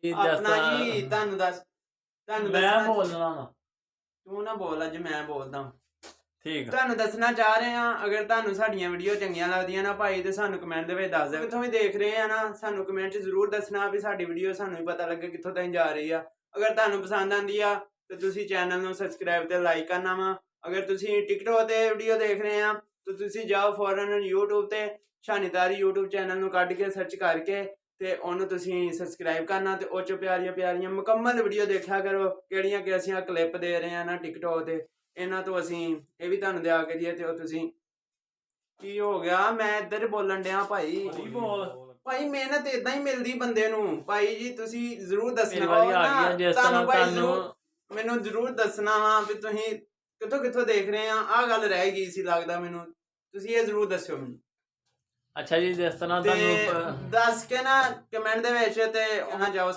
ਆਪਣਾ ਜੀ ਤੁਹਾਨੂੰ ਮੈਂ ਦੱਸਣਾ ਬੋਲਣਾ ਵਾ ਤੂੰ ਨਾ ਬੋਲ ਅੱਜ ਮੈਂ ਬੋਲਦਾ ਠੀਕ ਆ ਤੁਹਾਨੂੰ ਦੱਸਣਾ ਚਾਹ ਰਹੇ ਆ ਅਗਰ ਤੁਹਾਨੂੰ ਸਾਡੀਆਂ ਵੀਡੀਓ ਚੰਗੀਆਂ ਲੱਗਦੀਆਂ ਨਾ ਭਾਈ ਤੇ ਸਾਨੂੰ ਕਮੈਂਟ ਦੇ ਵਿੱਚ ਦੱਸ ਦਿਓ ਕਿੱਥੋਂ ਵੀ ਦੇਖ ਰਹੇ ਆ ਨਾ ਸਾਨੂੰ ਕਮੈਂਟ 'ਚ ਜ਼ਰੂਰ ਦੱਸਣਾ ਵੀ ਸਾਡੀ ਵੀਡੀਓ ਸਾਨੂੰ ਵੀ ਪਤਾ ਲੱਗੇ ਕਿੱਥੋਂ ਤਾਈਂ ਜਾ ਰਹੀ ਆ ਅਗਰ ਤੁਹਾਨੂੰ ਪਸੰਦ ਆਂਦੀ ਆ ਤੇ ਤੁਸੀਂ ਚੈਨਲ ਨੂੰ ਸਬਸਕ੍ਰਾਈਬ ਤੇ ਲਾਈਕ ਕਰਨਾ ਵਾ ਅਗਰ ਤੁਸੀਂ ਟਿਕਟੋਕ ਤੇ ਵੀਡੀਓ ਦੇਖ ਰਹੇ ਆ ਤਾਂ ਤੁਸੀਂ ਜਾਓ ਫੌਰਨ YouTube ਤੇ ਸ਼ਾਨੀਦਾਰੀ YouTube ਚੈਨਲ ਨੂੰ ਕੱਢ ਕੇ ਸਰਚ ਕਰਕੇ ਤੇ ਉਹਨੂੰ ਤੁਸੀਂ ਸਬਸਕ੍ਰਾਈਬ ਕਰਨਾ ਤੇ ਉਹ 'ਚ ਪਿਆਰੀਆਂ ਮੁਕੰਮਲ ਵੀਡੀਓ ਦੇਖਿਆ ਕਰੋ ਕਿਹੜੀਆਂ ਕਿ ਅਸੀਂ ਆ ਕਲਿੱਪ ਦੇ ਰਹੇ ਆ ਨਾ ਟਿਕਟੋਕ ਤੇ ਇਹਨਾਂ ਤੋਂ ਅਸੀਂ ਇਹ ਵੀ ਤੁਹਾਨੂੰ ਦਿਆ ਕਰੀਏ ਤੇ ਉਹ ਤੁਸੀਂ ਕੀ ਹੋ ਗਿਆ ਮੈਂ ਇੱਧਰ ਬੋਲਣ ਡਿਆ ਭਾਈ ਭਾਈ ਮਿਹਨਤ ਇਦਾਂ ਹੀ ਮਿਲਦੀ ਬੰਦੇ ਨੂੰ ਭਾਈ ਜੀ ਤੁਸੀਂ ਜ਼ਰੂਰ ਦੱਸਣਾ ਤੁਹਾਨੂੰ ਭਾਈ ਜ਼ਰੂਰ ਮੈਨੂੰ ਜ਼ਰੂਰ ਦੱਸਣਾ ਵਾ ਵੀ ਤੁਸੀਂ ਕਿੱਥੋਂ ਦੇਖ ਰਹੇ ਆ ਆਹ ਗੱਲ ਰਹਿ ਗਈ ਸੀ ਲੱਗਦਾ ਮੈਨੂੰ ਤੁਸੀਂ ਇਹ ਜ਼ਰੂਰ ਦੱਸਿਓ ਮੈਨੂੰ ਅੱਛਾ ਜੀ ਜਿਸ ਤਰ੍ਹਾਂ ਤੁਹਾਨੂੰ ਦੱਸ ਕੇ ਨਾ ਕਮੈਂਟ ਦੇ ਵਿੱਚ ਤੇ ਉਹਨਾਂ ਜਾਓ